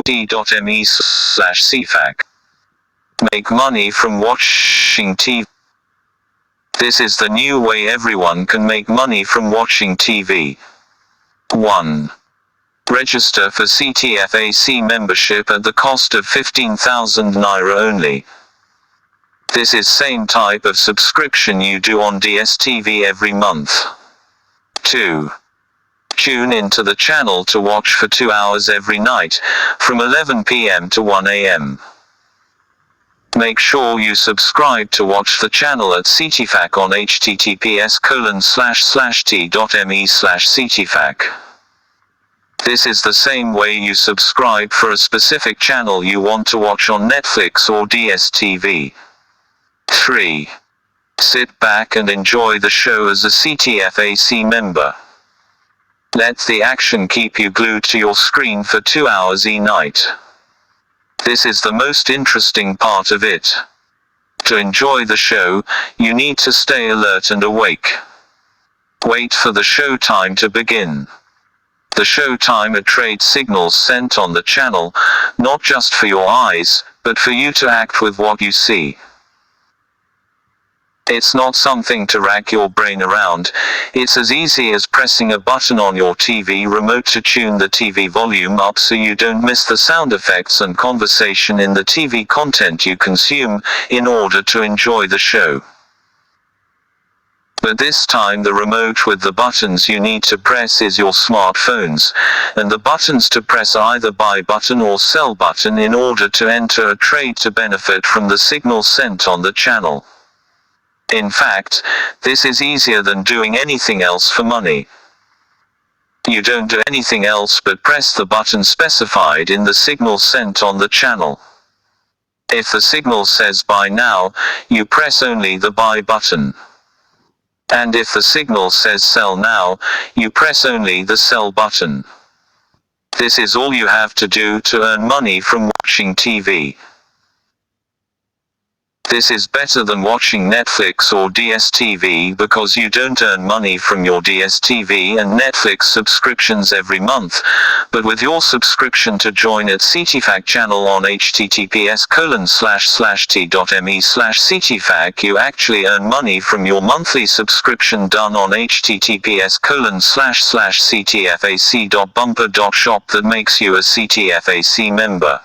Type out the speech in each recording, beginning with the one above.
CTFAC. Make money from watching TV. This is the new way everyone can make money from watching TV. 1. Register for CTFAC membership at the cost of 15,000 naira only. This is same type of subscription you do on DSTV every month. 2. Tune into the channel to watch for 2 hours every night, from 11 p.m. to 1 a.m. Make sure you subscribe to watch the channel at CTFAC on https://t.me/CTFAC. This is the same way you subscribe for a specific channel you want to watch on Netflix or DSTV. 3. Sit back and enjoy the show as a CTFAC member. Let the action keep you glued to your screen for 2 hours a night. This is the most interesting part of it. To enjoy the show, you need to stay alert and awake. Wait for the show time to begin. The show time are trade signals sent on the channel, not just for your eyes, but for you to act with what you see. It's not something to rack your brain around. It's as easy as pressing a button on your TV remote to tune the TV volume up so you don't miss the sound effects and conversation in the TV content you consume, in order to enjoy the show. But this time the remote with the buttons you need to press is your smartphones, and the buttons to press are either buy button or sell button in order to enter a trade to benefit from the signal sent on the channel. In fact, this is easier than doing anything else for money. You don't do anything else but press the button specified in the signal sent on the channel. If the signal says buy now, you press only the buy button. And if the signal says sell now, you press only the sell button. This is all you have to do to earn money from watching TV. This is better than watching Netflix or DSTV because you don't earn money from your DSTV and Netflix subscriptions every month, but with your subscription to join at CTFAC channel on https://t.me/CTFAC you actually earn money from your monthly subscription done on https://ctfac.bumper.shop that makes you a CTFAC member.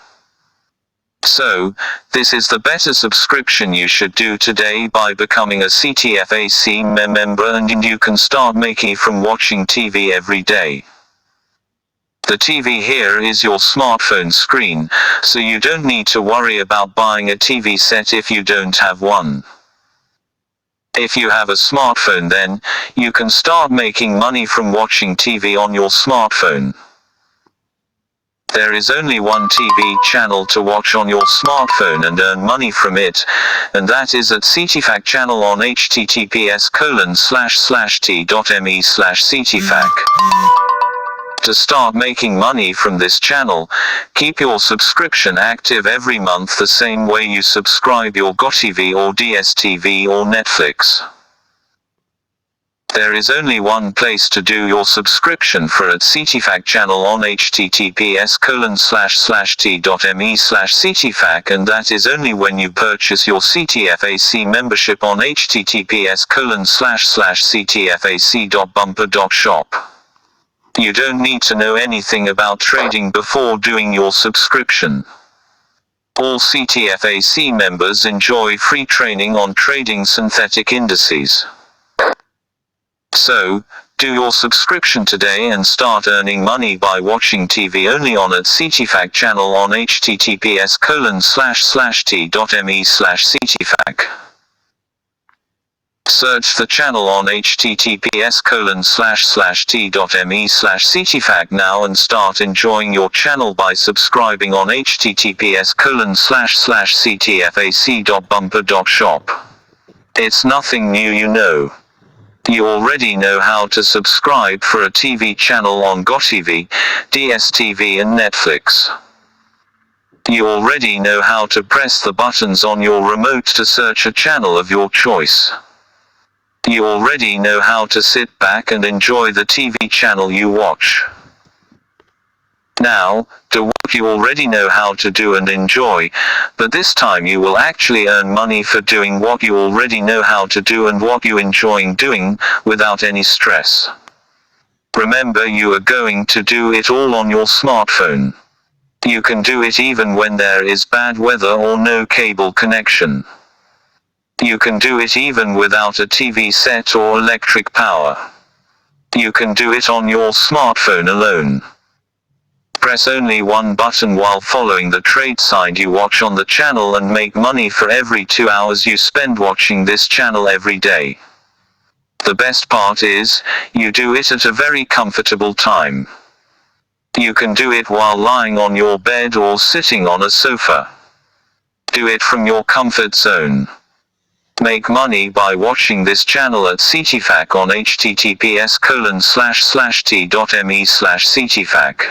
So, this is the better subscription you should do today by becoming a CTFAC member, and you can start making from watching TV every day. The TV here is your smartphone screen, so you don't need to worry about buying a TV set if you don't have one. If you have a smartphone, then you can start making money from watching TV on your smartphone. There is only one TV channel to watch on your smartphone and earn money from it, and that is at CTFAC channel on https://t.me/CTFAC. To start making money from this channel, keep your subscription active every month the same way you subscribe your GoTV or DSTV or Netflix. There is only one place to do your subscription for at CTFAC channel on https://t.me/CTFAC, and that is only when you purchase your CTFAC membership on https://ctfac.bumper.shop. You don't need to know anything about trading before doing your subscription. All CTFAC members enjoy free training on trading synthetic indices. So, do your subscription today and start earning money by watching TV only on at CTFAC channel on https://t.me/CTFAC. Search the channel on https://t.me/CTFAC now and start enjoying your channel by subscribing on https://ctfac.bumper.shop. It's nothing new, you know. You already know how to subscribe for a TV channel on GoTV, DSTV and Netflix. You already know how to press the buttons on your remote to search a channel of your choice. You already know how to sit back and enjoy the TV channel you watch. Now, do what you already know how to do and enjoy, but this time you will actually earn money for doing what you already know how to do and what you enjoy doing, without any stress. Remember, you are going to do it all on your smartphone. You can do it even when there is bad weather or no cable connection. You can do it even without a TV set or electric power. You can do it on your smartphone alone. Press only one button while following the trade side you watch on the channel and make money for every 2 hours you spend watching this channel every day. The best part is, you do it at a very comfortable time. You can do it while lying on your bed or sitting on a sofa. Do it from your comfort zone. Make money by watching this channel at CTFAC on https://t.me/CTFAC.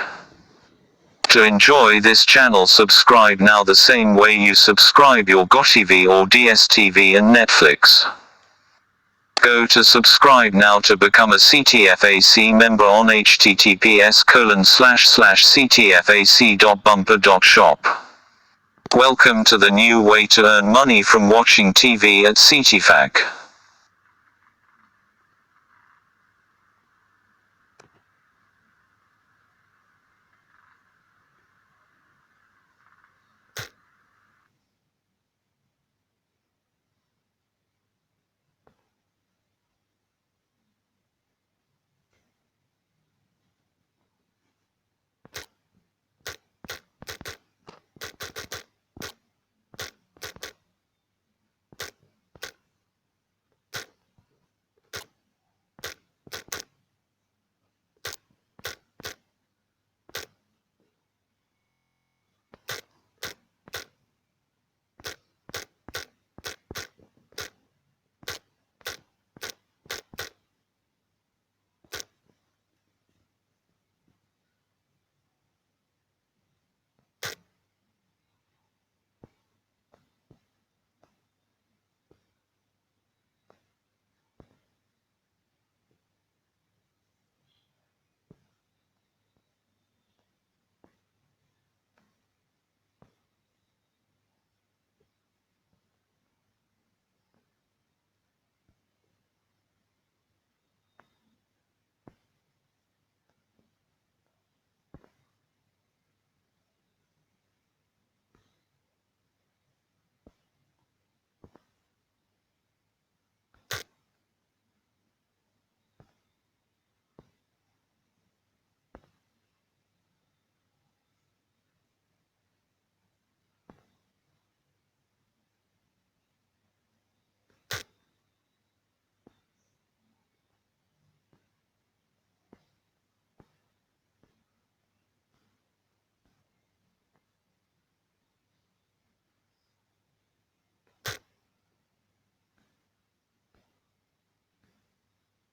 To enjoy this channel, subscribe now the same way you subscribe your GoTV or DSTV and Netflix. Go to subscribe now to become a CTFAC member on https://ctfac.bumper.shop. Welcome to the new way to earn money from watching TV at CTFAC.